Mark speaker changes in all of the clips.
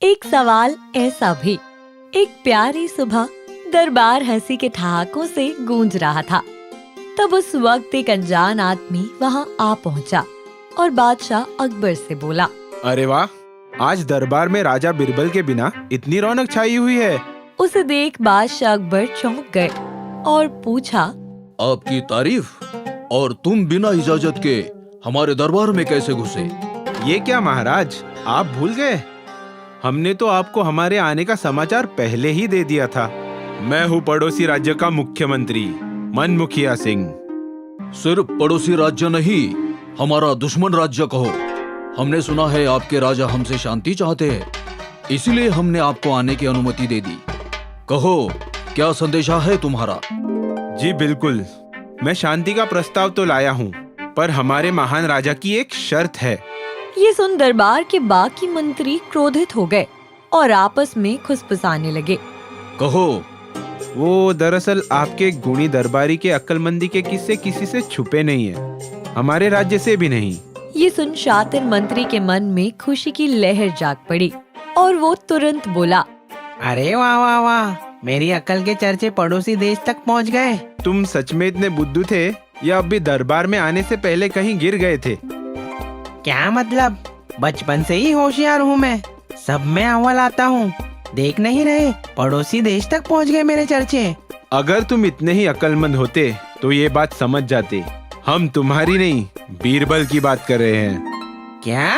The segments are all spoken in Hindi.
Speaker 1: एक सवाल ऐसा भी। एक प्यारी सुबह दरबार हंसी के ठहाकों से गूंज रहा था। तब उस वक्त एक अनजान आदमी वहाँ आ पहुँचा और बादशाह अकबर से बोला,
Speaker 2: अरे वाह, आज दरबार में राजा बिरबल के बिना इतनी रौनक छाई हुई है।
Speaker 1: उसे देख बादशाह अकबर चौंक गए और पूछा,
Speaker 3: आपकी तारीफ, और तुम बिना इजाजत के हमारे दरबार में कैसे घुसे?
Speaker 2: ये क्या महाराज, आप भूल गए? हमने तो आपको हमारे आने का समाचार पहले ही दे दिया था। मैं हूँ पड़ोसी राज्य का मुख्यमंत्री मनमुखिया सिंह।
Speaker 3: सिर्फ पड़ोसी राज्य नहीं, हमारा दुश्मन राज्य कहो। हमने सुना है आपके राजा हमसे शांति चाहते हैं, इसीलिए हमने आपको आने की अनुमति दे दी। कहो, क्या संदेशा है तुम्हारा?
Speaker 2: जी बिल्कुल, मैं शांति का प्रस्ताव तो लाया हूँ, पर हमारे महान राजा की एक शर्त है।
Speaker 1: ये सुन दरबार के बाकी मंत्री क्रोधित हो गए और आपस में खुसफुसाने लगे।
Speaker 3: कहो।
Speaker 2: वो दरअसल आपके गुणी दरबारी के अक्लमंदी के किस्से किसी से छुपे नहीं है, हमारे राज्य से भी नहीं।
Speaker 1: ये सुन शातिर मंत्री के मन में खुशी की लहर जाग पड़ी और वो तुरंत बोला,
Speaker 4: अरे वाह वाह वाह, मेरी अक्ल के चर्चे पड़ोसी देश तक पहुंच गए।
Speaker 2: तुम सच में इतने बुद्धू थे या अभी दरबार में आने से पहले कहीं गिर गए थे?
Speaker 4: क्या मतलब? बचपन से ही होशियार हूँ मैं, सब में अव्वल आता हूँ। देख नहीं रहे, पड़ोसी देश तक पहुँच गए मेरे चर्चे।
Speaker 2: अगर तुम इतने ही अक्लमंद होते तो ये बात समझ जाते। हम तुम्हारी नहीं, बीरबल की बात कर रहे हैं।
Speaker 4: क्या?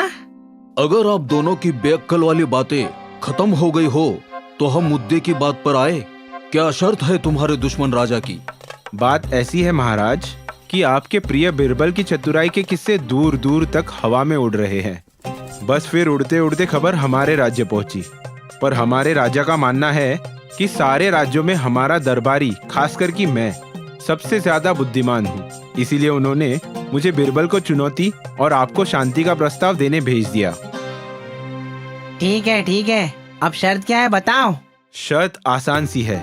Speaker 3: अगर आप दोनों की बेअक्ल वाली बातें खत्म हो गई हो तो हम मुद्दे की बात पर आए। क्या शर्त है तुम्हारे दुश्मन राजा की?
Speaker 2: बात ऐसी है महाराज कि आपके प्रिय बिरबल की चतुराई के किस्से दूर दूर तक हवा में उड़ रहे हैं। बस फिर उड़ते उड़ते खबर हमारे राज्य पहुंची, पर हमारे राजा का मानना है कि सारे राज्यों में हमारा दरबारी, खासकर कि मैं, सबसे ज्यादा बुद्धिमान हूँ। इसीलिए उन्होंने मुझे बिरबल को चुनौती और आपको शांति का प्रस्ताव देने भेज दिया।
Speaker 4: ठीक है, अब शर्त क्या है बताओ।
Speaker 2: शर्त आसान सी है,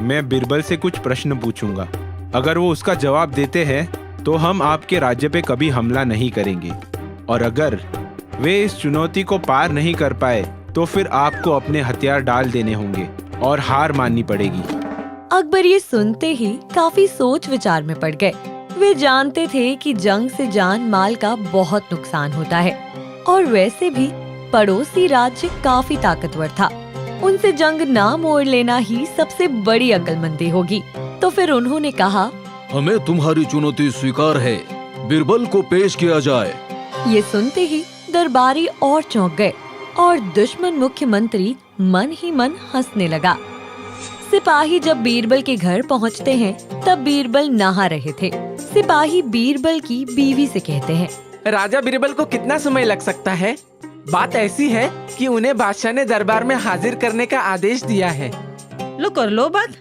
Speaker 2: मैं बिरबल से कुछ प्रश्न पूछूंगा। अगर वो उसका जवाब देते हैं तो हम आपके राज्य पे कभी हमला नहीं करेंगे, और अगर वे इस चुनौती को पार नहीं कर पाए तो फिर आपको अपने हथियार डाल देने होंगे और हार माननी पड़ेगी।
Speaker 1: अकबर ये सुनते ही काफी सोच विचार में पड़ गए। वे जानते थे कि जंग से जान माल का बहुत नुकसान होता है और वैसे भी पड़ोसी राज्य काफी ताकतवर था। उनसे जंग ना मोड़ लेना ही सबसे बड़ी अक्लमंदी होगी। तो फिर उन्होंने कहा,
Speaker 3: हमें तुम्हारी चुनौती स्वीकार है, बिरबल को पेश किया जाए।
Speaker 1: ये सुनते ही दरबारी और चौंक गए और दुश्मन मुख्यमंत्री मन ही मन हंसने लगा। सिपाही जब बीरबल के घर पहुंचते हैं तब बीरबल नहा रहे थे। सिपाही बीरबल की बीवी से कहते हैं,
Speaker 5: राजा बीरबल को कितना समय लग सकता है? बात ऐसी है कि उन्हें बादशाह ने दरबार में हाजिर करने का आदेश दिया है।
Speaker 6: लो कर लो बात।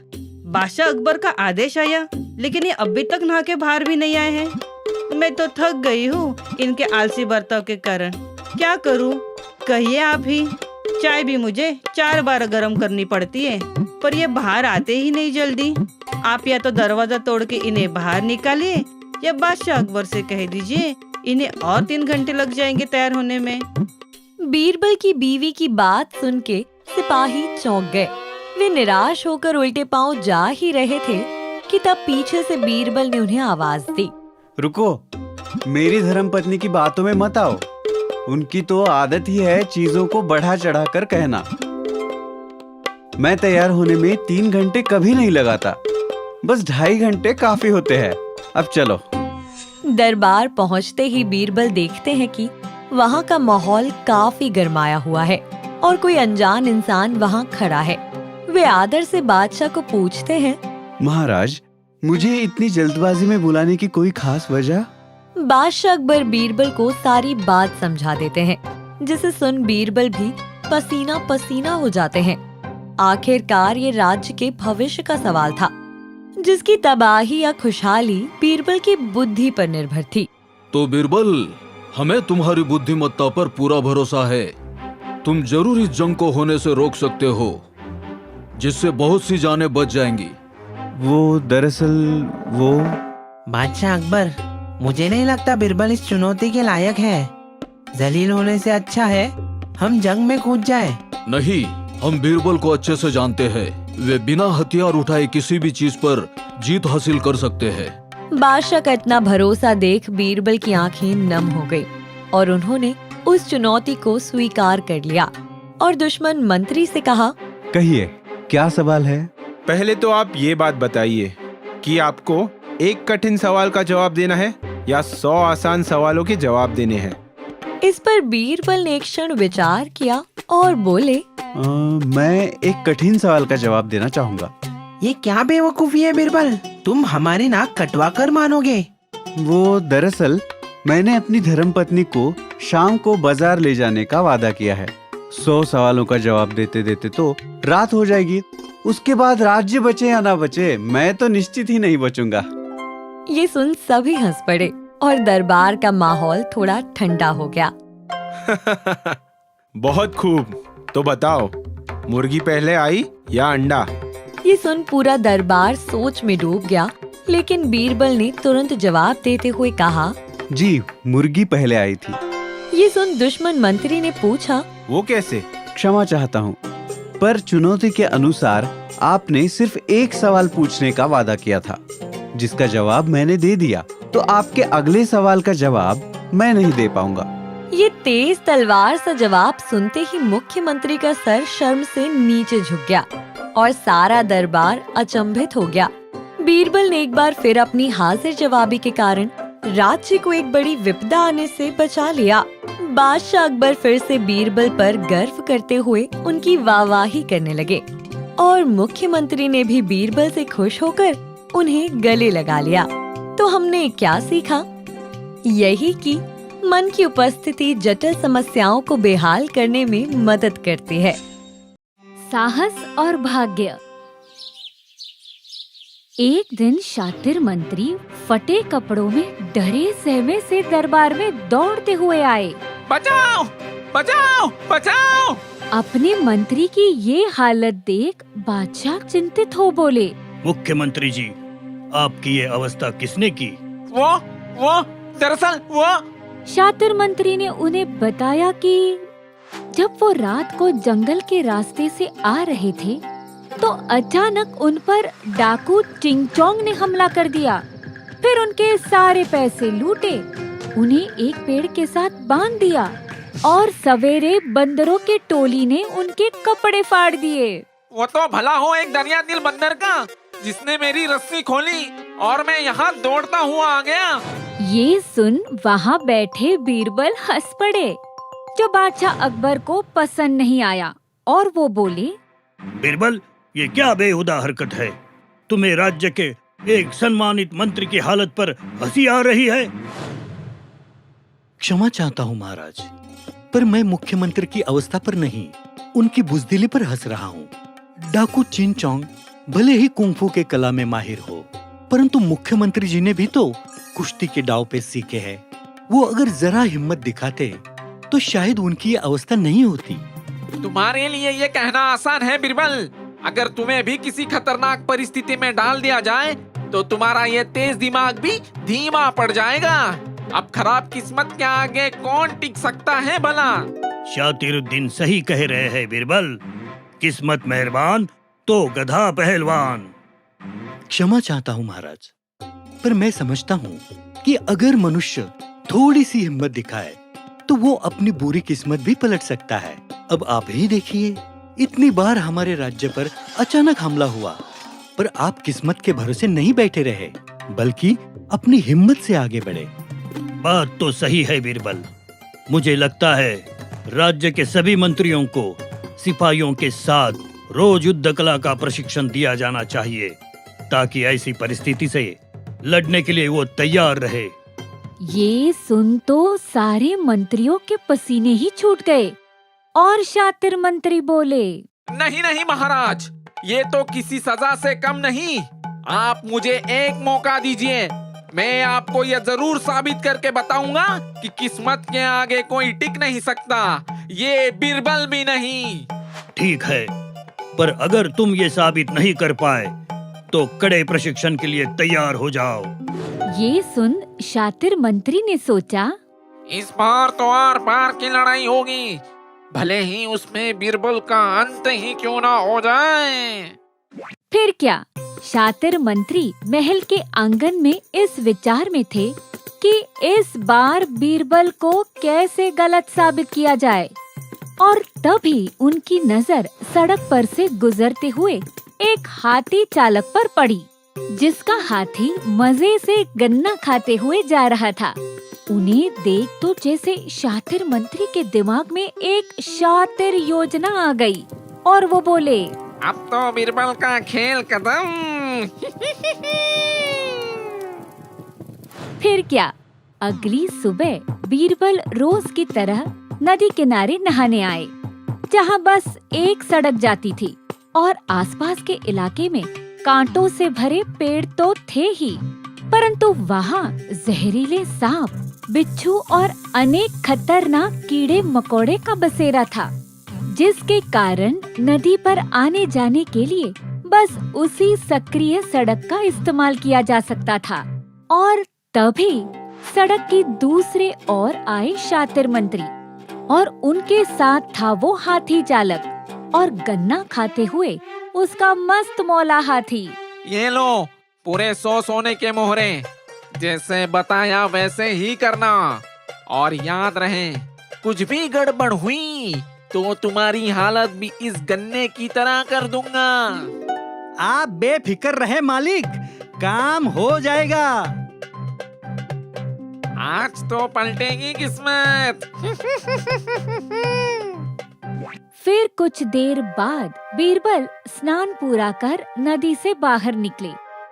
Speaker 6: बादशाह अकबर का आदेश आया, लेकिन ये अभी तक नहा के बाहर भी नहीं आए हैं। मैं तो थक गई हूँ इनके आलसी बर्ताव के कारण। क्या करूँ? कहिए आप ही। चाय भी मुझे 4 बार गर्म करनी पड़ती है, पर ये बाहर आते ही नहीं जल्दी। आप या तो दरवाजा तोड़ के इन्हें बाहर निकालिए या बादशाह अकबर से कह दीजिए इन्हें और 3 घंटे लग जाएंगे तैयार होने में।
Speaker 1: बीरबल की बीवी की बात सुन के सिपाही चौंक गए। वे निराश होकर उल्टे पांव जा ही रहे थे कि तब पीछे से बीरबल ने उन्हें आवाज दी,
Speaker 7: रुको, मेरी धर्मपत्नी की बातों में मत आओ। उनकी तो आदत ही है चीजों को बढ़ा चढ़ा कर कहना। मैं तैयार होने में 3 घंटे कभी नहीं लगाता, बस 2.5 घंटे काफी होते हैं। अब चलो।
Speaker 1: दरबार पहुंचते ही बीरबल देखते हैं कि वहाँ का माहौल काफी गरमाया हुआ है और कोई अनजान इंसान वहाँ खड़ा है। वे आदर से बादशाह को पूछते हैं,
Speaker 7: महाराज, मुझे इतनी जल्दबाजी में बुलाने की कोई खास वजह?
Speaker 1: बादशाह अकबर बीरबल को सारी बात समझा देते हैं, जिसे सुन बीरबल भी पसीना पसीना हो जाते हैं। आखिरकार ये राज्य के भविष्य का सवाल था, जिसकी तबाही या खुशहाली बीरबल की बुद्धि पर निर्भर थी।
Speaker 3: तो बीरबल, हमें तुम्हारी बुद्धिमत्ता पर पूरा भरोसा है। तुम जरूर इस जंग को होने से रोक सकते हो, जिससे बहुत सी जानें बच जाएंगी।
Speaker 7: वो दरअसल वो
Speaker 4: बादशाह अकबर, मुझे नहीं लगता बीरबल इस चुनौती के लायक है। जलील होने से अच्छा है हम जंग में कूद जाए।
Speaker 3: नहीं, हम बीरबल को अच्छे से जानते हैं। वे बिना हथियार उठाए किसी भी चीज पर जीत हासिल कर सकते हैं।
Speaker 1: बादशाह का इतना भरोसा देख बीरबल की आंखें नम हो गई और उन्होंने उस चुनौती को स्वीकार कर लिया और दुश्मन मंत्री से कहा,
Speaker 7: कहिए, क्या सवाल है?
Speaker 2: पहले तो आप ये बात बताइए कि आपको एक कठिन सवाल का जवाब देना है या 100 आसान सवालों के जवाब देने हैं।
Speaker 1: इस पर बीरबल ने एक क्षण विचार किया और बोले,
Speaker 7: मैं एक कठिन सवाल का जवाब देना चाहूंगा।
Speaker 4: ये क्या बेवकूफी है बीरबल, तुम हमारी नाक कटवा कर मानोगे।
Speaker 7: वो दरअसल मैंने अपनी धर्मपत्नी को शाम को बाजार ले जाने का वादा किया है। 100 सवालों का जवाब देते देते तो रात हो जाएगी। उसके बाद राज्य बचे या ना बचे, मैं तो निश्चित ही नहीं बचूंगा।
Speaker 1: ये सुन सभी हंस पड़े और दरबार का माहौल थोड़ा ठंडा हो गया।
Speaker 2: बहुत खूब, तो बताओ, मुर्गी पहले आई या अंडा?
Speaker 1: ये सुन पूरा दरबार सोच में डूब गया, लेकिन बीरबल ने तुरंत जवाब देते हुए कहा,
Speaker 7: जी, मुर्गी पहले आई थी।
Speaker 1: ये सुन दुश्मन मंत्री ने पूछा,
Speaker 2: वो कैसे?
Speaker 7: क्षमा चाहता हूँ, पर चुनौती के अनुसार आपने सिर्फ एक सवाल पूछने का वादा किया था, जिसका जवाब मैंने दे दिया, तो आपके अगले सवाल का जवाब मैं नहीं दे पाऊंगा।
Speaker 1: ये तेज तलवार सा जवाब सुनते ही मुख्यमंत्री का सर शर्म से नीचे झुक गया और सारा दरबार अचंभित हो गया। बीरबल ने एक बार फिर अपनी हाजिर जवाबी के कारण राज्य को एक बड़ी विपदा आने से बचा लिया। बादशाह अकबर फिर से बीरबल पर गर्व करते हुए उनकी वाहवाही करने लगे और मुख्यमंत्री ने भी बीरबल से खुश होकर उन्हें गले लगा लिया। तो हमने क्या सीखा? यही कि मन की उपस्थिति जटिल समस्याओं को बेहाल करने में मदद करती है।
Speaker 8: साहस और भाग्य। एक दिन शातिर मंत्री फटे कपड़ों में डरे सहमे से दरबार में दौड़ते हुए आए।
Speaker 5: बचाओ, बचाओ, बचाओ!
Speaker 8: अपने मंत्री की ये हालत देख बादशाह चिंतित हो बोले,
Speaker 9: मुख्यमंत्री जी, आपकी ये अवस्था किसने की?
Speaker 5: वो दरअसल वो।
Speaker 8: शातिर मंत्री ने उन्हें बताया कि जब वो रात को जंगल के रास्ते से आ रहे थे तो अचानक उन पर डाकू चिंगचोंग ने हमला कर दिया। फिर उनके सारे पैसे लूटे, उन्हें एक पेड़ के साथ बांध दिया और सवेरे बंदरों के टोली ने उनके कपड़े फाड़ दिए।
Speaker 5: वो तो भला हो एक दरिया दिल बंदर का, जिसने मेरी रस्सी खोली और मैं यहाँ दौड़ता हुआ आ गया।
Speaker 8: ये सुन वहाँ बैठे बीरबल हंस पड़े, जो बादशाह अकबर को पसंद नहीं आया और वो बोले,
Speaker 9: बीरबल, ये क्या बेहुदा हरकत है? तुम्हें राज्य के एक सम्मानित मंत्री की हालत पर हंसी आ रही है?
Speaker 10: क्षमा चाहता हूँ महाराज, पर मैं मुख्यमंत्री की अवस्था पर नहीं, उनकी बुजदिली पर हंस रहा हूँ। डाकू चिंगचोंग भले ही कुंफू के कला में माहिर हो, परंतु मुख्यमंत्री जी ने भी तो कुश्ती के दांव पे सीखे हैं। वो अगर जरा हिम्मत दिखाते तो शायद उनकी ये अवस्था नहीं होती।
Speaker 5: तुम्हारे लिए ये कहना आसान है बीरबल। अगर तुम्हें भी किसी खतरनाक परिस्थिति में डाल दिया जाए तो तुम्हारा ये तेज दिमाग भी धीमा पड़ जाएगा। अब खराब किस्मत के आगे कौन टिक सकता है भला?
Speaker 9: शातिरुद्दीन सही कह रहे हैं बीरबल, किस्मत मेहरबान तो गधा पहलवान।
Speaker 10: क्षमा चाहता हूँ महाराज, पर मैं समझता हूँ कि अगर मनुष्य थोड़ी सी हिम्मत दिखाए तो वो अपनी बुरी किस्मत भी पलट सकता है। अब आप ही देखिए, इतनी बार हमारे राज्य पर अचानक हमला हुआ, पर आप किस्मत के भरोसे नहीं बैठे रहे, बल्कि अपनी हिम्मत से आगे बढ़े।
Speaker 9: बात तो सही है बीरबल। मुझे लगता है राज्य के सभी मंत्रियों को सिपाहियों के साथ रोज युद्ध कला का प्रशिक्षण दिया जाना चाहिए, ताकि ऐसी परिस्थिति से लड़ने के लिए वो तैयार रहे।
Speaker 8: ये सुन तो सारे मंत्रियों के पसीने ही छूट गए और शातिर मंत्री बोले,
Speaker 5: नहीं नहीं महाराज, ये तो किसी सजा से कम नहीं। आप मुझे एक मौका दीजिए, मैं आपको यह जरूर साबित करके बताऊंगा कि किस्मत के आगे कोई टिक नहीं सकता, ये बीरबल भी नहीं।
Speaker 9: ठीक है, पर अगर तुम ये साबित नहीं कर पाए तो कड़े प्रशिक्षण के लिए तैयार हो जाओ।
Speaker 8: ये सुन शातिर मंत्री ने सोचा,
Speaker 5: इस बार तो आर पार की लड़ाई होगी। भले ही उसमें बीरबल का अंत ही क्यों ना हो जाए।
Speaker 8: फिर क्या, शातिर मंत्री महल के आंगन में इस विचार में थे कि इस बार बीरबल को कैसे गलत साबित किया जाए। और तभी उनकी नजर सड़क पर से गुजरते हुए एक हाथी चालक पर पड़ी, जिसका हाथी मजे से गन्ना खाते हुए जा रहा था। उन्हें देख तो जैसे शातिर मंत्री के दिमाग में एक शातिर योजना आ गई और वो बोले,
Speaker 5: अब तो बीरबल का खेल खत्म।
Speaker 8: फिर क्या, अगली सुबह बीरबल रोज की तरह नदी किनारे नहाने आए, जहाँ बस एक सड़क जाती थी और आसपास के इलाके में कांटों से भरे पेड़ तो थे ही, परंतु वहाँ जहरीले सांप, बिच्छू और अनेक खतरनाक कीड़े मकोड़े का बसेरा था, जिसके कारण नदी पर आने जाने के लिए बस उसी सक्रिय सड़क का इस्तेमाल किया जा सकता था। और तभी सड़क की दूसरे ओर आए शातिर मंत्री और उनके साथ था वो हाथी चालक और गन्ना खाते हुए उसका मस्त मौला हाथी।
Speaker 5: ये लो पूरे 100 सोने के मोहरे, जैसे बताया वैसे ही करना, और याद रहे कुछ भी गड़बड़ हुई तो तुम्हारी हालत भी इस गन्ने की तरह कर दूंगा।
Speaker 10: आप बेफिक्र रहे मालिक, काम हो जाएगा।
Speaker 5: आज तो पलटेगी किस्मत।
Speaker 8: फिर कुछ देर बाद बीरबल स्नान पूरा कर नदी से बाहर निकले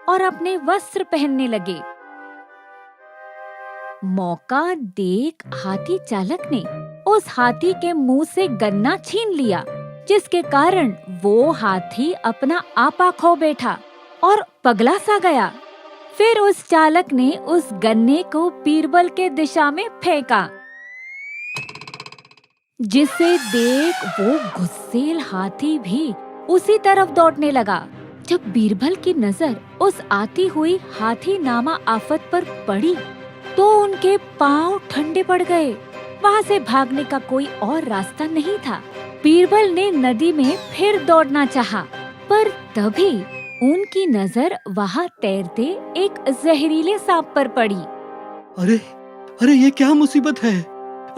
Speaker 8: और अपने वस्त्र पहनने लगे। मौका देख हाथी चालक ने उस हाथी के मुंह से गन्ना छीन लिया, जिसके कारण वो हाथी अपना आपा खो बैठा और पगला सा गया। फिर उस चालक ने उस गन्ने को बीरबल के दिशा में फेंका, जिसे देख वो गुस्सेल हाथी भी उसी तरफ दौड़ने लगा। जब बीरबल की नजर उस आती हुई हाथी नामा आफत पर पड़ी तो उनके पांव ठंडे पड़ गए। वहाँ से भागने का कोई और रास्ता नहीं था। बीरबल ने नदी में फिर दौड़ना चाहा, पर तभी उनकी नजर वहाँ तैरते एक जहरीले सांप पर पड़ी।
Speaker 10: अरे अरे, ये क्या मुसीबत है?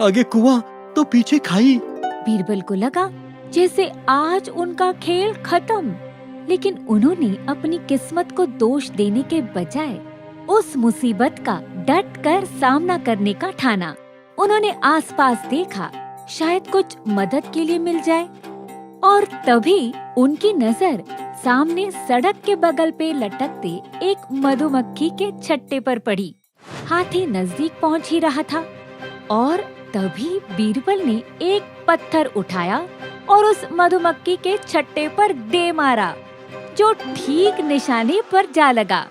Speaker 10: आगे कुआं तो पीछे खाई।
Speaker 8: बीरबल को लगा जैसे आज उनका खेल खत्म, लेकिन उन्होंने अपनी किस्मत को दोष देने के बजाय उस मुसीबत का डट कर सामना करने का ठाना। उन्होंने आसपास देखा, शायद कुछ मदद के लिए मिल जाए, और तभी उनकी नजर सामने सड़क के बगल पे लटकते एक मधुमक्खी के छट्टे पर पड़ी। हाथी नजदीक पहुंच ही रहा था और तभी बीरबल ने एक पत्थर उठाया और उस मधुमक्खी के छट्टे पर दे मारा, जो ठीक निशाने पर जा लगा।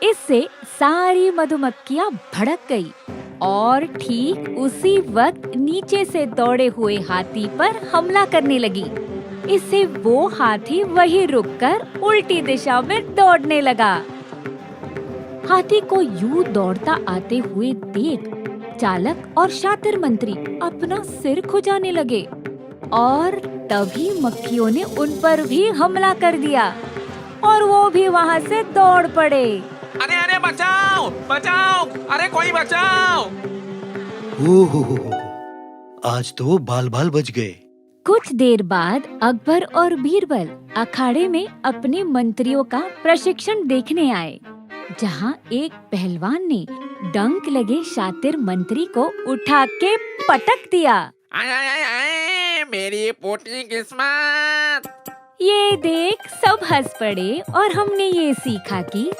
Speaker 8: इससे सारी मधुमक्खियां भड़क गई और ठीक उसी वक्त नीचे से दौड़े हुए हाथी पर हमला करने लगी। इससे वो हाथी वहीं रुककर उल्टी दिशा में दौड़ने लगा। हाथी को यूं दौड़ता आते हुए देख चालक और शातिर मंत्री अपना सिर खुजाने लगे और तभी मक्खियों ने उन पर भी हमला कर दिया और वो भी वहाँ से दौड़ पड़े।
Speaker 5: अरे अरे बचाओ बचाओ, अरे कोई बचाओ।
Speaker 10: ओहो, आज तो बाल बाल बच गए।
Speaker 8: कुछ देर बाद अकबर और बीरबल अखाड़े में अपने मंत्रियों का प्रशिक्षण देखने आए, जहाँ एक पहलवान ने डंक लगे शातिर मंत्री को उठा के पटक दिया।
Speaker 5: आय आय आय आय, मेरी पोटी किस्मत।
Speaker 8: ये देख सब हंस पड़े और हमने ये सीखा कि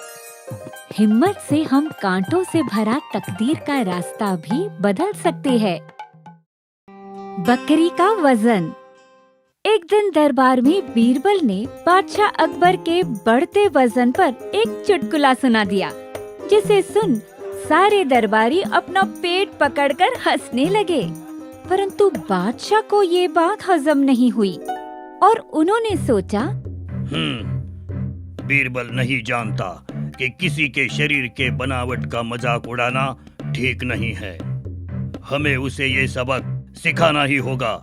Speaker 8: हिम्मत से हम कांटों से भरा तकदीर का रास्ता भी बदल सकते हैं। बकरी का वजन। एक दिन दरबार में बीरबल ने बादशाह अकबर के बढ़ते वजन पर एक चुटकुला सुना दिया, जिसे सुन सारे दरबारी अपना पेट पकड़कर हंसने लगे। परंतु बादशाह को ये बात हजम नहीं हुई और उन्होंने सोचा,
Speaker 9: बीरबल नहीं जानता कि किसी के शरीर के बनावट का मजाक उड़ाना ठीक नहीं है। हमें उसे ये सबक सिखाना ही होगा।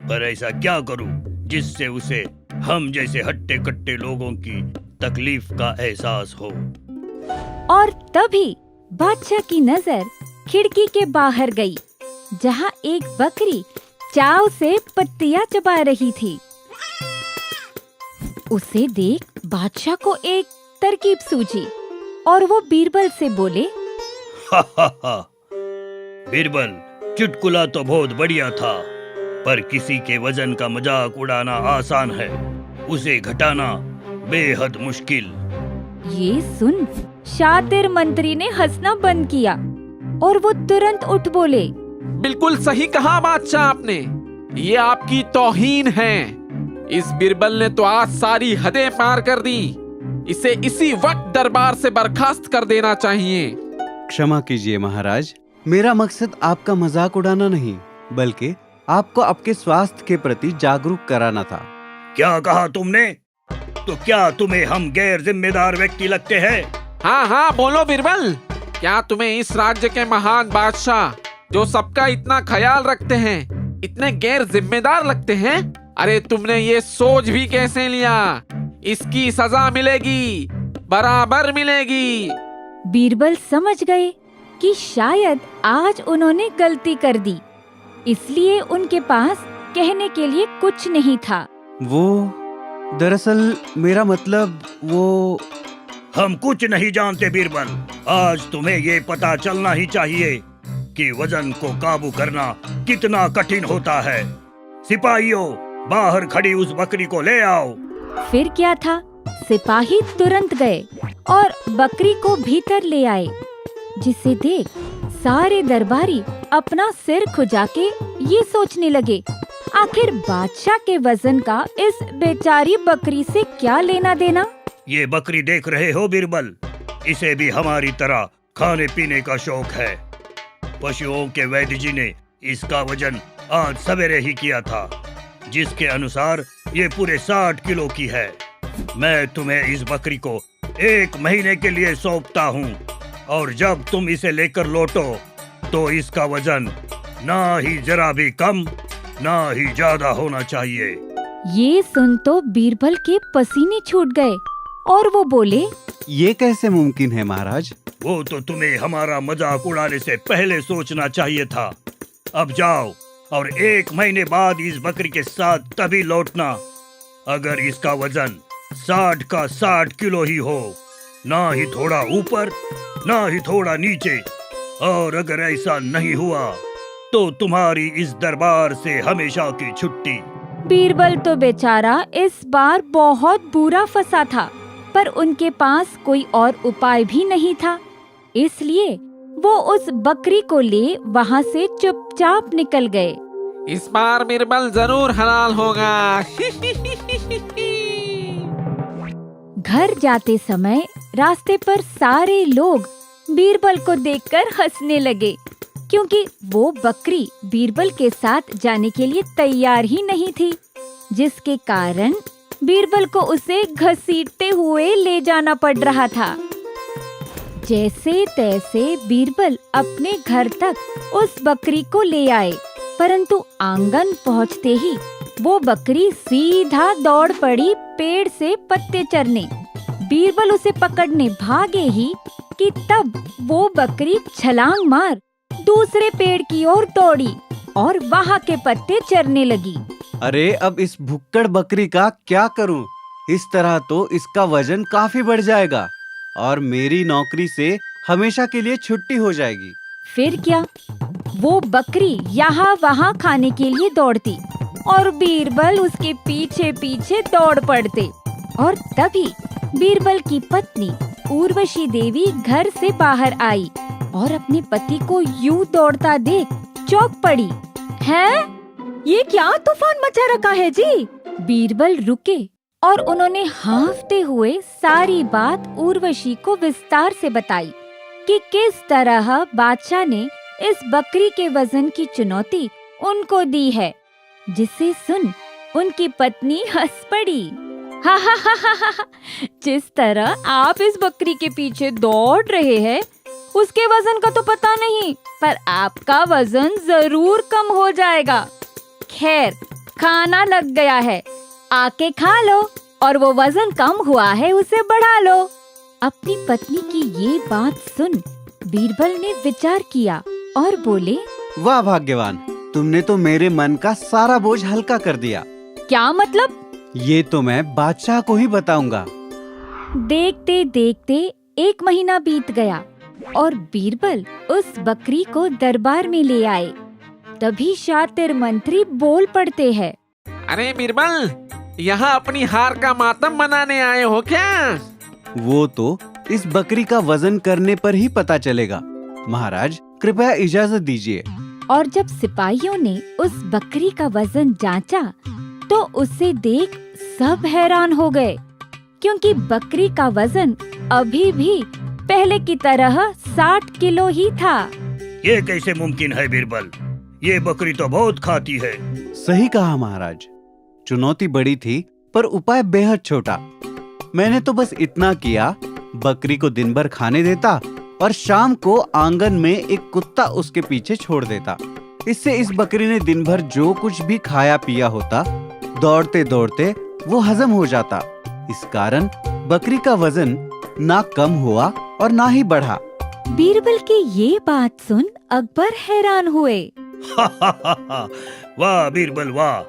Speaker 9: पर ऐसा क्या करूं जिससे उसे हम जैसे हट्टे कट्टे लोगों की तकलीफ का एहसास हो।
Speaker 8: और तभी बादशाह की नजर खिड़की के बाहर गई, जहाँ एक बकरी चाव से पत्तियां चबा रही थी। उसे देख बादशाह को एक तरकीब सूझी और वो बीरबल से बोले,
Speaker 9: बीरबल, चुटकुला तो बहुत बढ़िया था, पर किसी के वजन का मजाक उड़ाना आसान है, उसे घटाना बेहद मुश्किल।
Speaker 8: ये सुन शातिर मंत्री ने हंसना बंद किया और वो तुरंत उठ बोले,
Speaker 5: बिल्कुल सही कहा बादशाह आपने, ये आपकी तौहीन है। इस बिरबल ने तो आज सारी हदें पार कर दी, इसे इसी वक्त दरबार से बर्खास्त कर देना चाहिए।
Speaker 7: क्षमा कीजिए महाराज, मेरा मकसद आपका मजाक उड़ाना नहीं, बल्कि आपको आपके स्वास्थ्य के प्रति जागरूक कराना था।
Speaker 9: क्या कहा तुमने? तो क्या तुम्हें हम गैर जिम्मेदार व्यक्ति लगते हैं?
Speaker 5: हाँ हाँ बोलो बिरबल, क्या तुम्हें इस राज्य के महान बादशाह जो सबका इतना ख्याल रखते हैं इतने गैर जिम्मेदार लगते हैं? अरे तुमने ये सोच भी कैसे लिया? इसकी सजा मिलेगी, बराबर मिलेगी।
Speaker 8: बीरबल समझ गए कि शायद आज उन्होंने गलती कर दी, इसलिए उनके पास कहने के लिए कुछ नहीं था।
Speaker 7: वो दरअसल मेरा मतलब वो
Speaker 9: हम कुछ नहीं जानते बीरबल, आज तुम्हें ये पता चलना ही चाहिए कि वजन को काबू करना कितना कठिन होता है। सिपाहियों, बाहर खड़ी उस बकरी को ले आओ।
Speaker 8: फिर क्या था, सिपाही तुरंत गए और बकरी को भीतर ले आए, जिसे देख सारे दरबारी अपना सिर खुजा के ये सोचने लगे, आखिर बादशाह के वजन का इस बेचारी बकरी से क्या लेना देना।
Speaker 9: ये बकरी देख रहे हो बीरबल, इसे भी हमारी तरह खाने पीने का शौक है। पशुओं के वैद्य जी ने इसका वजन आज सवेरे ही किया था, जिसके अनुसार ये पूरे 60 किलो की है। मैं तुम्हें इस बकरी को 1 महीने के लिए सौंपता हूँ, और जब तुम इसे लेकर लौटो तो इसका वजन ना ही जरा भी कम ना ही ज्यादा होना चाहिए।
Speaker 8: ये सुन तो बीरबल के पसीने छूट गए और वो बोले,
Speaker 7: ये कैसे मुमकिन है महाराज?
Speaker 9: वो तो तुम्हें हमारा मजाक उड़ाने से पहले सोचना चाहिए था। अब जाओ और 1 महीने बाद इस बकरी के साथ तभी लौटना। अगर इसका वजन 60 का 60 किलो ही हो, ना ही थोड़ा ऊपर ना ही थोड़ा नीचे, और अगर ऐसा नहीं हुआ तो तुम्हारी इस दरबार से हमेशा की छुट्टी।
Speaker 8: बीरबल तो बेचारा इस बार बहुत बुरा फंसा था, पर उनके पास कोई और उपाय भी नहीं था, इसलिए वो उस बकरी को ले वहाँ से चुपचाप निकल गए।
Speaker 5: इस बार बिरबल जरूर हलाल होगा।
Speaker 8: घर जाते समय रास्ते पर सारे लोग बीरबल को देखकर हंसने लगे, क्योंकि वो बकरी बीरबल के साथ जाने के लिए तैयार ही नहीं थी, जिसके कारण बीरबल को उसे घसीटते हुए ले जाना पड़ रहा था। जैसे तैसे बीरबल अपने घर तक उस बकरी को ले आए, परंतु आंगन पहुंचते ही वो बकरी सीधा दौड़ पड़ी पेड़ से पत्ते चरने। बीरबल उसे पकड़ने भागे ही कि तब वो बकरी छलांग मार दूसरे पेड़ की ओर दौड़ी और वहाँ के पत्ते चरने लगी।
Speaker 7: अरे अब इस भुक्कड़ बकरी का क्या करूं? इस तरह तो इसका वजन काफी बढ़ जाएगा और मेरी नौकरी से हमेशा के लिए छुट्टी हो जाएगी।
Speaker 8: फिर क्या, वो बकरी यहाँ वहाँ खाने के लिए दौड़ती और बीरबल उसके पीछे पीछे दौड़ पड़ते। और तभी बीरबल की पत्नी उर्वशी देवी घर से बाहर आई और अपने पति को यूं दौड़ता देख चौंक पड़ी। हैं? ये क्या तूफान मचा रखा है जी? बीरबल रुके और उन्होंने हाँफते हुए सारी बात उर्वशी को विस्तार से बताई कि किस तरह बादशाह ने इस बकरी के वजन की चुनौती उनको दी है, जिसे सुन उनकी पत्नी हंस पड़ी। हा हा हा हा हा, जिस तरह आप इस बकरी के पीछे दौड़ रहे हैं उसके वजन का तो पता नहीं, पर आपका वजन जरूर कम हो जाएगा। खैर, खाना लग गया है, आके खा लो, और वो वजन कम हुआ है उसे बढ़ा लो। अपनी पत्नी की ये बात सुन बीरबल ने विचार किया और बोले,
Speaker 7: वाह भाग्यवान, तुमने तो मेरे मन का सारा बोझ हल्का कर दिया।
Speaker 8: क्या मतलब?
Speaker 7: ये तो मैं बादशाह को ही बताऊंगा।
Speaker 8: देखते देखते 1 महीना बीत गया और बीरबल उस बकरी को दरबार में ले आए। तभी शातिर मंत्री बोल पड़ते हैं,
Speaker 5: अरे बीरबल, यहाँ अपनी हार का मातम मनाने आए हो क्या?
Speaker 7: वो तो इस बकरी का वजन करने पर ही पता चलेगा। महाराज, कृपया इजाजत दीजिए।
Speaker 8: और जब सिपाहियों ने उस बकरी का वजन जांचा तो उसे देख सब हैरान हो गए, क्योंकि बकरी का वजन अभी भी पहले की तरह 60 किलो ही था।
Speaker 9: ये कैसे मुमकिन है बीरबल? ये बकरी तो बहुत खाती है।
Speaker 7: सही कहा महाराज, चुनौती बड़ी थी पर उपाय बेहद छोटा। मैंने तो बस इतना किया, बकरी को दिन भर खाने देता और शाम को आंगन में एक कुत्ता उसके पीछे छोड़ देता। इससे इस बकरी ने दिन भर जो कुछ भी खाया पिया होता, दौड़ते दौड़ते वो हजम हो जाता। इस कारण बकरी का वजन ना कम हुआ और ना ही बढ़ा।
Speaker 8: बीरबल की ये बात सुन अकबर हैरान हुए।
Speaker 9: वाह बीरबल वाह,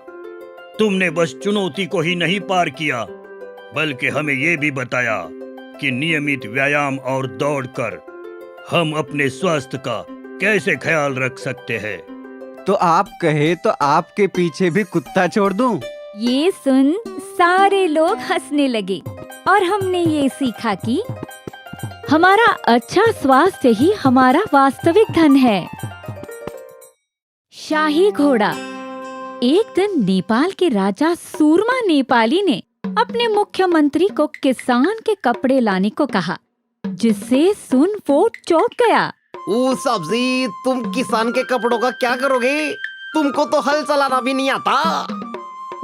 Speaker 9: तुमने बस चुनौती को ही नहीं पार किया, बल्कि हमें ये भी बताया कि नियमित व्यायाम और दौड़कर हम अपने स्वास्थ्य का कैसे ख्याल रख सकते हैं।
Speaker 7: तो आप कहे तो आपके पीछे भी कुत्ता छोड़ दूं?
Speaker 8: ये सुन सारे लोग हंसने लगे और हमने ये सीखा कि हमारा अच्छा स्वास्थ्य ही हमारा वास्तविक धन है। शाही घोड़ा। एक दिन नेपाल के राजा सूरमा नेपाली ने अपने मुख्यमंत्री को किसान के कपड़े लाने को कहा, जिससे सुन वो चौंक गया।
Speaker 11: ओ सब्जी, तुम किसान के कपड़ों का क्या करोगे? तुमको तो हल चलाना भी नहीं आता।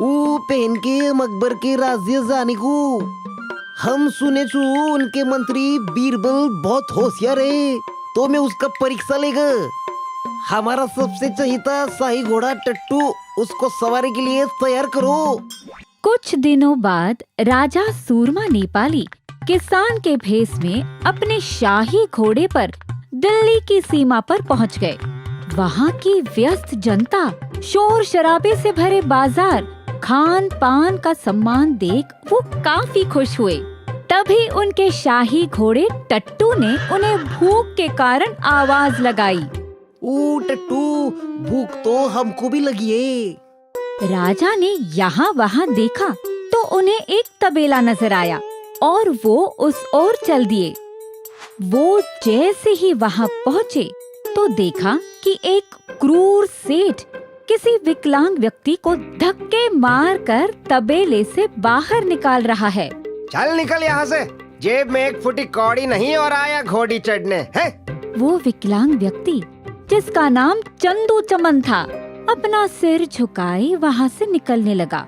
Speaker 11: ओ पहन के अकबर के राज्य जाने को। हम सुने छु उनके मंत्री बीरबल बहुत होशियार है, तो मैं उसका परीक्षा लेगा। हमारा सबसे चहीता शाही घोड़ा टट्टू, उसको सवारी के लिए तैयार करो।
Speaker 8: कुछ दिनों बाद राजा सूरमा नेपाली किसान के भेष में अपने शाही घोड़े पर दिल्ली की सीमा पर पहुंच गए। वहां की व्यस्त जनता, शोर शराबे से भरे बाजार, खान पान का सम्मान देख वो काफी खुश हुए। तभी उनके शाही घोड़े टट्टू ने उन्हें भूख के कारण आवाज लगाई।
Speaker 11: ओ टट्टू, भूख तो हमको भी लगी है।
Speaker 8: राजा ने यहाँ वहाँ देखा तो उन्हें एक तबेला नजर आया और वो उस ओर चल दिए। वो जैसे ही वहाँ पहुँचे तो देखा कि एक क्रूर सेठ किसी विकलांग व्यक्ति को धक्के मारकर तबेले से बाहर निकाल रहा है।
Speaker 11: चल निकल यहाँ से, जेब में 1 फुटी कौड़ी नहीं और आया घोड़ी चढ़ने है।
Speaker 8: वो विकलांग व्यक्ति, जिसका नाम चंदू चमन था, अपना सिर झुकाए वहाँ से निकलने लगा।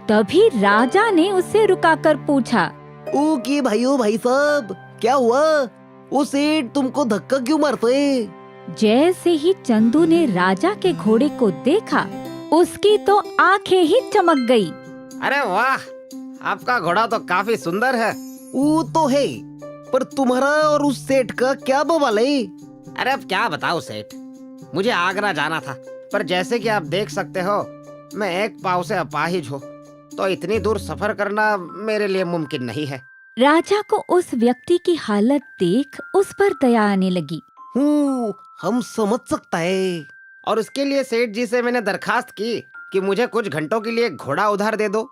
Speaker 8: तभी राजा ने उसे रुकाकर पूछा,
Speaker 11: ओ की भाइयों भाई साहब, क्या हुआ? वो सेठ तुमको धक्का क्यों मारते?
Speaker 8: जैसे ही चंदू ने राजा के घोड़े को देखा, उसकी तो आंखें ही चमक गई।
Speaker 11: अरे वाह, आपका घोड़ा तो काफी सुंदर है। वो तो है, पर तुम्हारा और उस सेठ का क्या बवाल है? अरे अब क्या बताओ सेठ, मुझे आगरा जाना था, पर जैसे कि आप देख सकते हो मैं एक पाँव से अपाहिज हूँ, तो इतनी दूर सफर करना मेरे लिए मुमकिन नहीं है।
Speaker 8: राजा को उस व्यक्ति की हालत देख उस पर दया आने लगी।
Speaker 11: हम समझ सकता है, और उसके लिए सेठ जी से मैंने दरखास्त की कि मुझे कुछ घंटों के लिए घोड़ा उधार दे दो,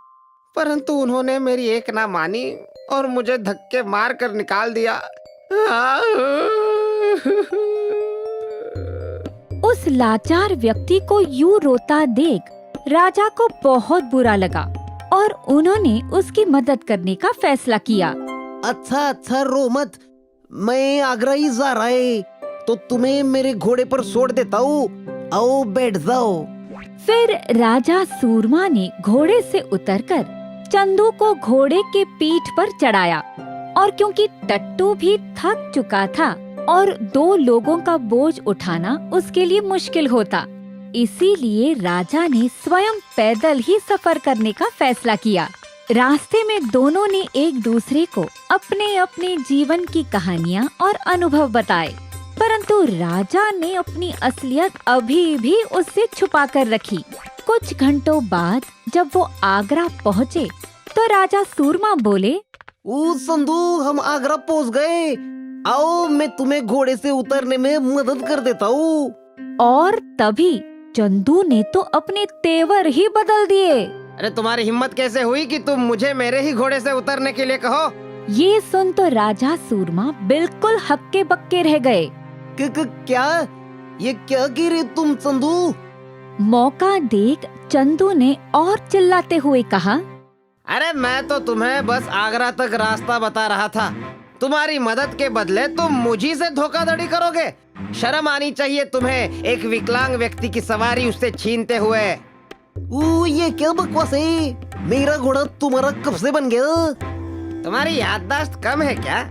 Speaker 11: परंतु उन्होंने मेरी एक ना मानी और मुझे धक्के मार कर निकाल दिया।
Speaker 8: उस लाचार व्यक्ति को यूं रोता देख राजा को बहुत बुरा लगा और उन्होंने उसकी मदद करने का फैसला किया।
Speaker 11: अच्छा रो मत, मैं आगरा ही जा रहा है, तो तुम्हें मेरे घोड़े पर छोड़ देता हूँ, आओ बैठ जाओ।
Speaker 8: फिर राजा सूरमा ने घोड़े से उतरकर चंदू को घोड़े के पीठ पर चढ़ाया, और क्योंकि टट्टू भी थक चुका था और 2 लोगों का बोझ उठाना उसके लिए मुश्किल होता, इसीलिए राजा ने स्वयं पैदल ही सफर करने का फैसला किया। रास्ते में दोनों ने एक दूसरे को अपने अपने जीवन की कहानियाँ और अनुभव बताए, परंतु राजा ने अपनी असलियत अभी भी उससे छुपा कर रखी। कुछ घंटों बाद जब वो आगरा पहुँचे तो राजा सूरमा बोले,
Speaker 11: संधू, हम आगरा पहुंच गए। आओ, मैं तुम्हें घोड़े से उतरने में मदद कर देता हूँ।
Speaker 8: और तभी चंदू ने तो अपने तेवर ही बदल दिए।
Speaker 11: अरे तुम्हारी हिम्मत कैसे हुई कि तुम मुझे मेरे ही घोड़े से उतरने के लिए कहो?
Speaker 8: ये सुन तो राजा सूरमा बिल्कुल हक्के बक्के रह गए।
Speaker 11: क्या? ये क्या कह रहे तुम चंदू?
Speaker 8: मौका देख चंदू ने और चिल्लाते हुए कहा,
Speaker 11: अरे मैं तो तुम्हें बस आगरा तक रास्ता बता रहा था। तुम्हारी मदद के बदले तुम मुझी से धोखाधड़ी करोगे? शर्म आनी चाहिए तुम्हें, एक विकलांग व्यक्ति की सवारी उससे छीनते हुए। ये क्या बकवास है? मेरा घोड़ा तुम्हारा कब से बन गया? तुम्हारी याददाश्त कम है क्या?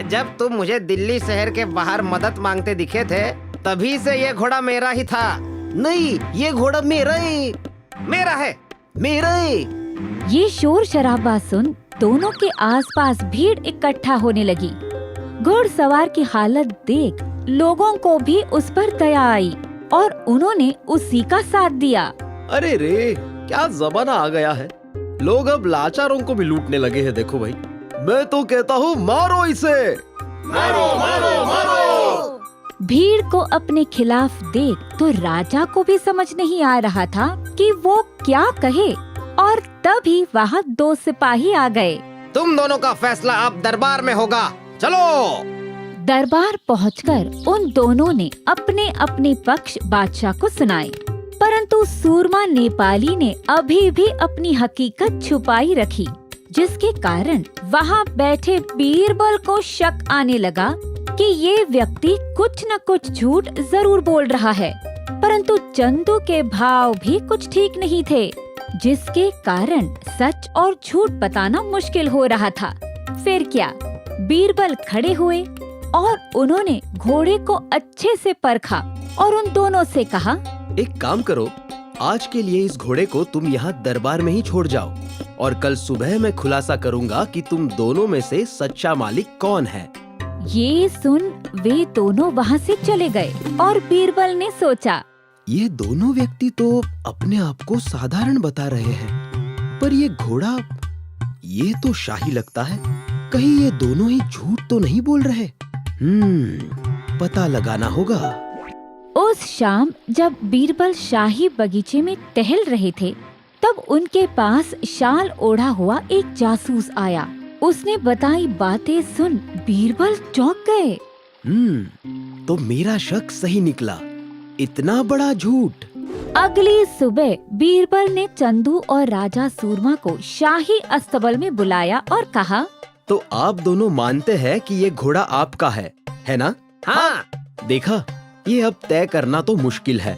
Speaker 11: जब तुम मुझे दिल्ली शहर के बाहर मदद मांगते दिखे थे, तभी से ये घोड़ा मेरा ही था। नहीं, ये घोड़ा मेरा है। मेरा है, मेरा है।
Speaker 8: ये शोर शराबा सुन दोनों के आसपास भीड़ इकट्ठा होने लगी। घुड़सवार की हालत देख लोगों को भी उस पर दया आई और उन्होंने उसी का साथ दिया।
Speaker 12: अरे रे, क्या जमाना आ गया है। लोग अब लाचारों को भी लूटने लगे हैं। देखो भाई, मैं तो कहता हूँ मारो इसे, मारो मारो मारो।
Speaker 8: भीड़ को अपने खिलाफ देख तो राजा को भी समझ नहीं आ रहा था कि वो क्या कहे, और तभी वहाँ 2 सिपाही आ गए।
Speaker 11: तुम दोनों का फैसला अब दरबार में होगा, चलो।
Speaker 8: दरबार पहुंचकर उन दोनों ने अपने अपने पक्ष बादशाह को सुनाए, परंतु सूरमा नेपाली ने अभी भी अपनी हकीकत छुपाई रखी, जिसके कारण वहाँ बैठे बीरबल को शक आने लगा कि ये व्यक्ति कुछ न कुछ झूठ जरूर बोल रहा है। परंतु चंदू के भाव भी कुछ ठीक नहीं थे, जिसके कारण सच और झूठ बताना मुश्किल हो रहा था। फिर क्या, बीरबल खड़े हुए और उन्होंने घोड़े को अच्छे से परखा और उन दोनों से कहा,
Speaker 12: एक काम करो, आज के लिए इस घोड़े को तुम यहाँ दरबार में ही छोड़ जाओ, और कल सुबह मैं खुलासा करूँगा कि तुम दोनों में से सच्चा मालिक कौन है।
Speaker 8: ये सुन वे दोनों वहाँ से चले गए और बीरबल ने सोचा,
Speaker 12: ये दोनों व्यक्ति तो अपने आप को साधारण बता रहे हैं, पर ये घोड़ा, ये तो शाही लगता है। कहीं ये दोनों ही झूठ तो नहीं बोल रहे? पता लगाना होगा।
Speaker 8: उस शाम जब बीरबल शाही बगीचे में टहल रहे थे, तब उनके पास शाल ओढ़ा हुआ एक जासूस आया। उसने बताई बातें सुन बीरबल चौंक गए।
Speaker 12: तो मेरा शक सही निकला, इतना बड़ा झूठ।
Speaker 8: अगली सुबह बीरबल ने चंदू और राजा सूरमा को शाही अस्तबल में बुलाया और कहा,
Speaker 12: तो आप दोनों मानते हैं कि ये घोड़ा आपका है ना?
Speaker 11: हाँ।
Speaker 12: देखा, ये अब तय करना तो मुश्किल है,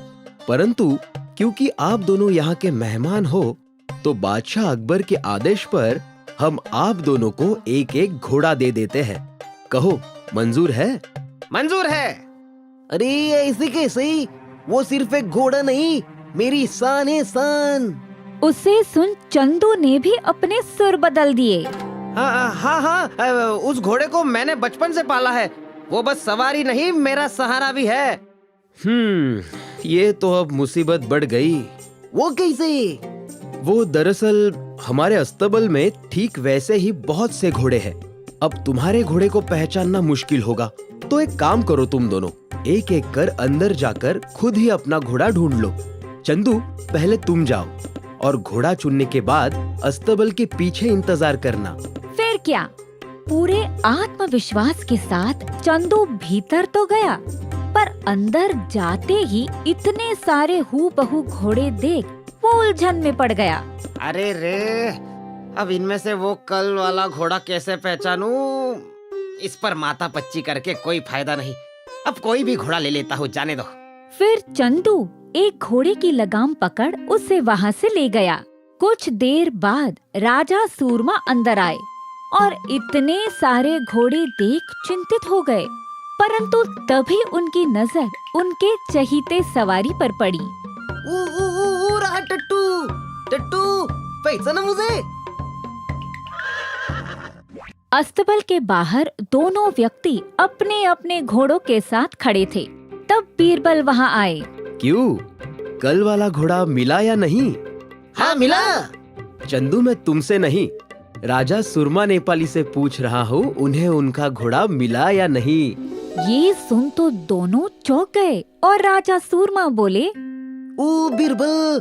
Speaker 12: परंतु क्योंकि आप दोनों यहाँ के मेहमान हो, तो बादशाह अकबर के आदेश पर हम आप दोनों को एक एक घोड़ा दे देते हैं। कहो, मंजूर है?
Speaker 11: मंजूर है। अरे ऐसे कैसे? वो सिर्फ एक घोड़ा नहीं, मेरी शान है, शान।
Speaker 8: उसे सुन चंदू ने भी अपने सुर बदल दिए।
Speaker 11: हाँ, उस घोड़े को मैंने बचपन से पाला है। वो बस सवारी नहीं, मेरा सहारा भी है।
Speaker 12: ये तो अब मुसीबत बढ़ गई।
Speaker 11: वो कैसे?
Speaker 12: वो दरअसल हमारे अस्तबल में ठीक वैसे ही बहुत से घोड़े हैं। अब तुम्हारे घोड़े को पहचानना मुश्किल होगा, तो एक काम करो, तुम दोनों एक एक कर अंदर जाकर खुद ही अपना घोड़ा ढूंढ लो। चंदू, पहले तुम जाओ और घोड़ा चुनने के बाद अस्तबल के पीछे इंतजार करना।
Speaker 8: फिर क्या, पूरे आत्मविश्वास के साथ चंदू भीतर तो गया, पर अंदर जाते ही इतने सारे हूबहू घोड़े देख वो उलझन में पड़ गया।
Speaker 11: अरे रे, अब इनमें से वो कल वाला घोड़ा कैसे पहचानूं? इस पर माथा पच्ची करके कोई फायदा नहीं। अब कोई भी घोड़ा ले लेता हूँ, जाने दो।
Speaker 8: फिर चंदू एक घोड़े की लगाम पकड़ उसे वहाँ से ले गया। कुछ देर बाद राजा सूरमा अंदर आए और इतने सारे घोड़े देख चिंतित हो गए, परंतु तभी उनकी नजर उनके चहीते सवारी पर पड़ी।
Speaker 11: रहा टट्टू। टट्टू पहचाना मुझे?
Speaker 8: अस्तबल के बाहर दोनों व्यक्ति अपने अपने घोड़ों के साथ खड़े थे। तब बीरबल वहां आए।
Speaker 12: क्यों, कल वाला घोड़ा मिला या नहीं?
Speaker 11: हाँ मिला।
Speaker 12: चंदू, मैं तुमसे नहीं, राजा सुरमा नेपाली से पूछ रहा हूँ, उन्हें उनका घोड़ा मिला या नहीं?
Speaker 8: ये सुन तो दोनों चौंक गए और राजा सूरमा बोले,
Speaker 11: ओ बीरबल,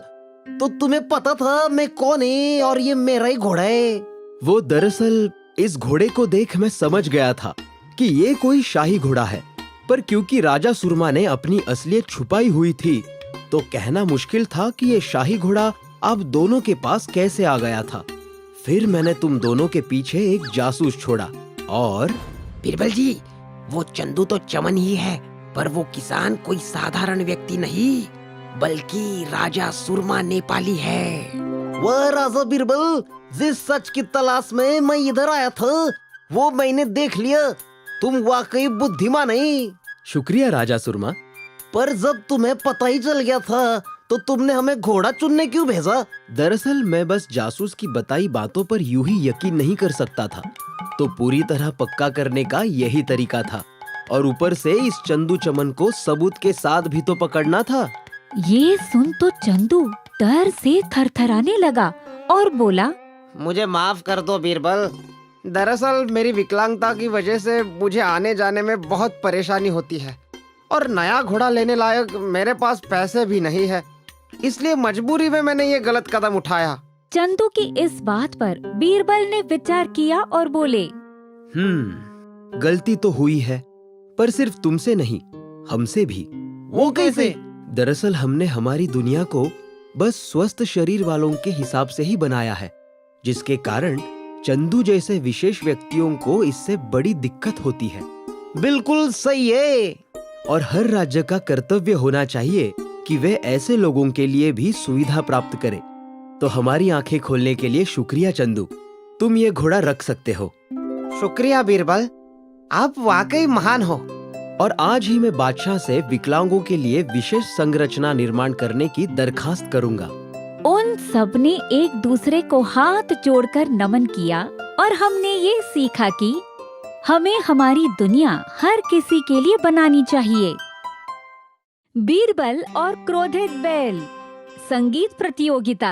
Speaker 11: तो तुम्हें पता था मैं कौन है और ये मेरा ही घोड़ा है?
Speaker 12: वो दरअसल इस घोड़े को देख मैं समझ गया था कि ये कोई शाही घोड़ा है, पर क्योंकि राजा सुरमा ने अपनी असलियत छुपाई हुई थी तो कहना मुश्किल था कि ये शाही घोड़ा आप दोनों के पास कैसे आ गया था। फिर मैंने तुम दोनों के पीछे एक जासूस छोड़ा और
Speaker 11: बीरबल जी, वो चंदू तो चमन ही है, पर वो किसान कोई साधारण व्यक्ति नहीं बल्कि राजा सुरमा नेपाली है। वह राजा बीरबल जिस सच की तलाश में मैं इधर आया था वो मैंने देख लिया। तुम वाकई बुद्धिमान है।
Speaker 12: शुक्रिया राजा सुरमा।
Speaker 11: पर जब तुम्हें पता ही चल गया था तो तुमने हमें घोड़ा चुनने क्यों भेजा?
Speaker 12: दरअसल मैं बस जासूस की बताई बातों पर यूं ही यकीन नहीं कर सकता था, तो पूरी तरह पक्का करने का यही तरीका था। और ऊपर से इस चंदू चमन को सबूत के साथ भी तो पकड़ना था।
Speaker 8: ये सुन तो चंदू डर से थरथराने लगा और बोला,
Speaker 11: मुझे माफ कर दो बीरबल। दरअसल मेरी विकलांगता की वजह से मुझे आने जाने में बहुत परेशानी होती है और नया घोड़ा लेने लायक मेरे पास पैसे भी नहीं है, इसलिए मजबूरी में मैंने ये गलत कदम उठाया।
Speaker 8: चंदू की इस बात पर बीरबल ने विचार किया और बोले,
Speaker 12: गलती तो हुई है, पर सिर्फ तुमसे नहीं, हमसे भी।
Speaker 11: वो कैसे?
Speaker 12: दरअसल हमने हमारी दुनिया को बस स्वस्थ शरीर वालों के हिसाब से ही बनाया है, जिसके कारण चंदू जैसे विशेष व्यक्तियों को इससे बड़ी दिक्कत होती है।
Speaker 11: बिल्कुल सही है।
Speaker 12: और हर राज्य का कर्तव्य होना चाहिए कि वे ऐसे लोगों के लिए भी सुविधा प्राप्त करे। तो हमारी आंखें खोलने के लिए शुक्रिया चंदू, तुम ये घोड़ा रख सकते हो।
Speaker 11: शुक्रिया बीरबल, आप वाकई महान हो।
Speaker 12: और आज ही मैं बादशाह से विकलांगों के लिए विशेष संरचना निर्माण करने की दरखास्त करूंगा।
Speaker 8: उन सब ने एक दूसरे को हाथ जोड़कर नमन किया और हमने ये सीखा कि हमें हमारी दुनिया हर किसी के लिए बनानी चाहिए। बीरबल और क्रोधित बैल संगीत प्रतियोगिता।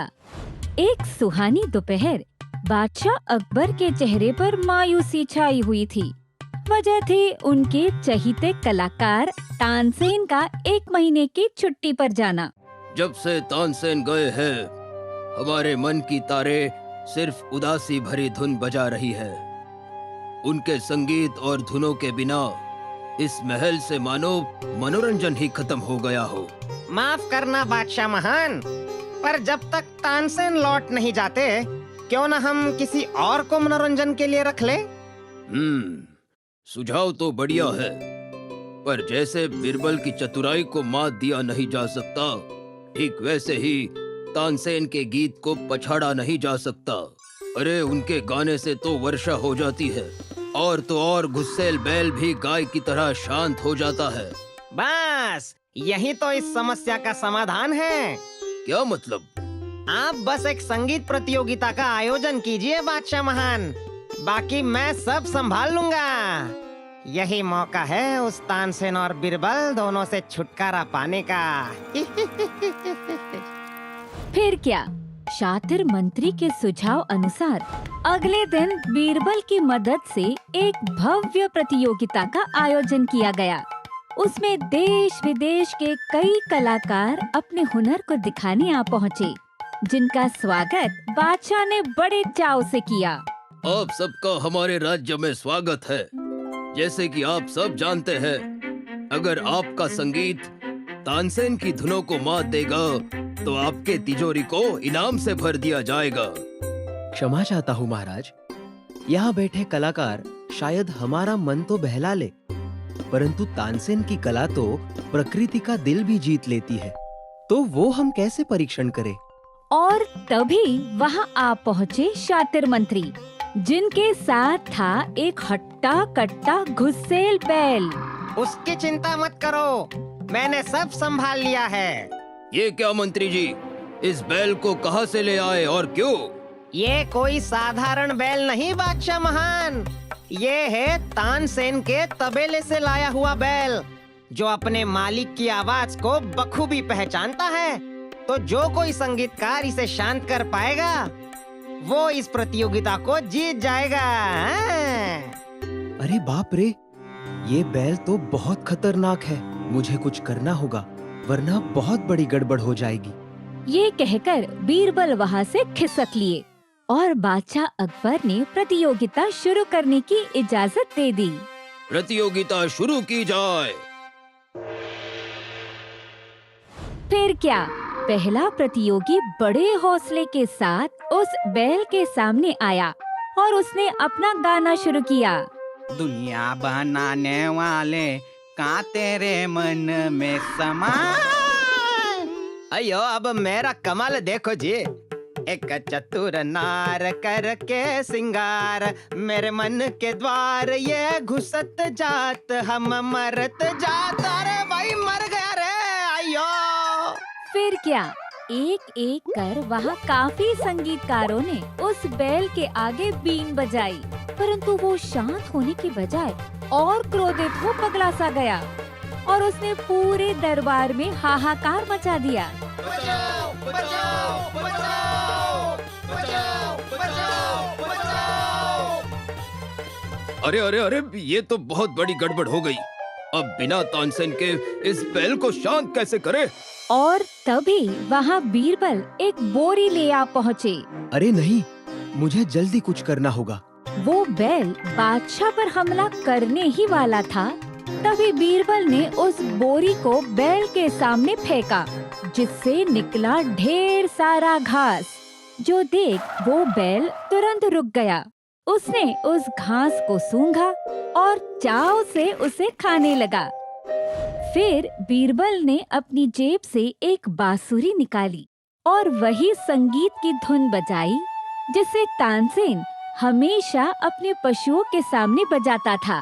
Speaker 8: एक सुहानी दोपहर बादशाह अकबर के चेहरे पर मायूसी छाई हुई थी। वजह थी उनके चहीते कलाकार तानसेन का 1 महीने की छुट्टी पर जाना।
Speaker 3: जब से तानसेन गए हैं, हमारे मन की तारे सिर्फ उदासी भरी धुन बजा रही है। उनके संगीत और धुनों के बिना इस महल से मानो मनोरंजन ही खत्म हो गया हो।
Speaker 11: माफ करना बादशाह महान, पर जब तक तानसेन लौट नहीं जाते क्यों न हम किसी और को मनोरंजन के लिए रख ले?
Speaker 3: सुझाव तो बढ़िया है, पर जैसे बीरबल की चतुराई को मात दिया नहीं जा सकता, ठीक वैसे ही तानसेन के गीत को पछाड़ा नहीं जा सकता। अरे उनके गाने से तो वर्षा हो जाती है, और तो और गुस्सेल बैल भी गाय की तरह शांत हो जाता है।
Speaker 11: बस यही तो इस समस्या का समाधान है।
Speaker 3: क्या मतलब?
Speaker 11: आप बस एक संगीत प्रतियोगिता का आयोजन कीजिए बादशाह महान, बाकी मैं सब संभाल लूंगा। यही मौका है उस तानसेन और बीरबल दोनों से छुटकारा पाने का।
Speaker 8: फिर क्या, शातिर मंत्री के सुझाव अनुसार अगले दिन बीरबल की मदद से एक भव्य प्रतियोगिता का आयोजन किया गया। उसमें देश विदेश के कई कलाकार अपने हुनर को दिखाने आ पहुँचे, जिनका स्वागत बादशाह ने बड़े चाव से किया।
Speaker 3: आप सबका हमारे राज्य में स्वागत है। जैसे कि आप सब जानते हैं, अगर आपका संगीत तानसेन की धुनों को मात देगा तो आपके तिजोरी को इनाम से भर दिया जाएगा।
Speaker 12: क्षमा चाहता हूँ महाराज, यहाँ बैठे कलाकार शायद हमारा मन तो बहला ले, परंतु तानसेन की कला तो प्रकृति का दिल भी जीत लेती है, तो वो हम कैसे परीक्षण करें?
Speaker 8: और तभी वहाँ आ पहुँचे शातिर मंत्री, जिनके साथ था एक हट्टा कट्टा गुस्सेल बैल।
Speaker 11: उसकी चिंता मत करो, मैंने सब संभाल लिया है।
Speaker 12: ये क्या मंत्री जी, इस बैल को कहाँ से ले आए और क्यों?
Speaker 11: ये कोई साधारण बैल नहीं बादशाह महान, ये है तानसेन के तबेले से लाया हुआ बैल, जो अपने मालिक की आवाज को बखूबी पहचानता है। तो जो कोई संगीतकार इसे शांत कर पाएगा वो इस प्रतियोगिता को जीत जाएगा।
Speaker 12: अरे बाप रे, ये बैल तो बहुत खतरनाक है। मुझे कुछ करना होगा वरना बहुत बड़ी गड़बड़ हो जाएगी।
Speaker 8: ये कहकर बीरबल वहाँ से खिसक लिए और बादशाह अकबर ने प्रतियोगिता शुरू करने की इजाजत दे दी।
Speaker 12: प्रतियोगिता शुरू की जाए।
Speaker 8: फिर क्या, पहला प्रतियोगी बड़े हौसले के साथ उस बैल के सामने आया और उसने अपना गाना शुरू किया।
Speaker 4: दुनिया बनाने वाले का तेरे मन में समा।
Speaker 11: अयो अब मेरा कमाल देखो जी, एक चतुर नार करके सिंगार, मेरे मन के द्वार ये घुसत जात, हम मरत जात। अरे भाई मर गया रे, अयो।
Speaker 8: फिर क्या, एक एक कर वहाँ काफी संगीतकारों ने उस बैल के आगे बीन बजाई, परंतु वो शांत होने की बजाय और क्रोधित हो पगला सा गया और उसने पूरे दरबार में हाहाकार मचा दिया।
Speaker 11: बचाओ, बचाओ, बचाओ, बचाओ, बचाओ, बचाओ।
Speaker 12: अरे अरे अरे, ये तो बहुत बड़ी गड़बड़ हो गई। अब बिना तानसेन के इस बैल को शांत कैसे करे?
Speaker 8: और तभी वहाँ बीरबल एक बोरी ले आ पहुँचे।
Speaker 12: अरे नहीं, मुझे जल्दी कुछ करना होगा।
Speaker 8: वो बैल बादशाह पर हमला करने ही वाला था, तभी बीरबल ने उस बोरी को बैल के सामने फेंका, जिससे निकला ढेर सारा घास। जो देख वो बैल तुरंत रुक गया। उसने उस घास को सूंघा और चाव से उसे खाने लगा। फिर बीरबल ने अपनी जेब से एक बांसुरी निकाली और वही संगीत की धुन बजाई, जिसे तानसेन हमेशा अपने पशुओं के सामने बजाता था।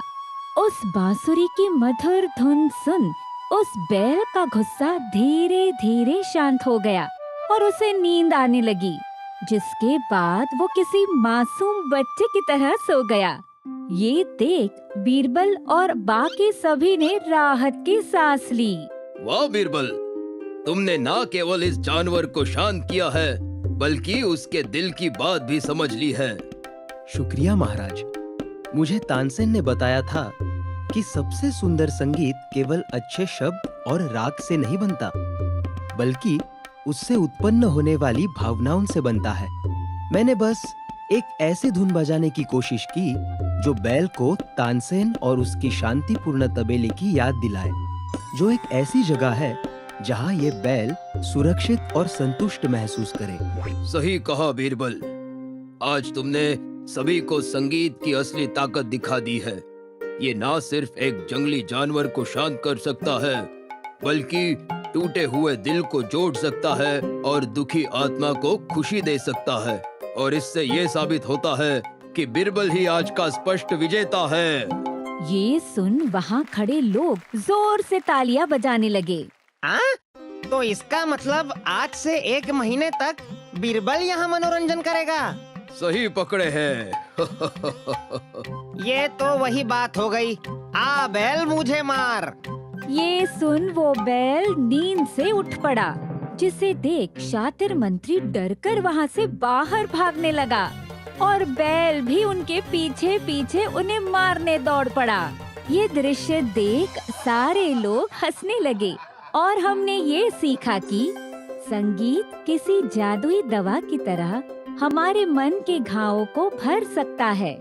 Speaker 8: उस बांसुरी की मधुर धुन सुन उस बैल का गुस्सा धीरे धीरे शांत हो गया और उसे नींद आने लगी, जिसके बाद वो किसी मासूम बच्चे की तरह सो गया। ये देख बीरबल और बाकी सभी ने राहत की सांस ली।
Speaker 12: वाह बीरबल, तुमने ना केवल इस जानवर को शांत किया है, बल्कि उसके दिल की बात भी समझ ली है। शुक्रिया महाराज। मुझे तानसेन ने बताया था कि सबसे सुंदर संगीत केवल अच्छे शब्द और राग से नहीं बनता, बल्कि उससे उत्पन्न होने वाली भावनाओं से बनता है। मैंने बस एक ऐसी धुन बजाने की कोशिश की जो बैल को तानसेन और उसकी शांतिपूर्ण तबेले की याद दिलाए, जो एक ऐसी जगह है जहाँ ये बैल सुरक्षित और संतुष्ट महसूस करे। सही कहा बीरबल, आज तुमने सभी को संगीत की असली ताकत दिखा दी है। ये ना सिर्फ एक जंगली जानवर को शांत कर सकता है, बल्कि टूटे हुए दिल को जोड़ सकता है और दुखी आत्मा को खुशी दे सकता है। और इससे ये साबित होता है कि बीरबल ही आज का स्पष्ट विजेता है।
Speaker 8: ये सुन वहाँ खड़े लोग जोर से तालियां बजाने लगे।
Speaker 11: तो इसका मतलब आज से 1 महीने तक बीरबल यहाँ मनोरंजन करेगा।
Speaker 12: सही पकड़े हैं।
Speaker 11: ये तो वही बात हो गई, आ बैल मुझे मार।
Speaker 8: ये सुन वो बैल नींद से उठ पड़ा, जिसे देख शातिर मंत्री डरकर वहाँ से बाहर भागने लगा और बैल भी उनके पीछे पीछे उन्हें मारने दौड़ पड़ा। ये दृश्य देख सारे लोग हंसने लगे और हमने ये सीखा कि संगीत किसी जादुई दवा की तरह हमारे मन के घावों को भर सकता है।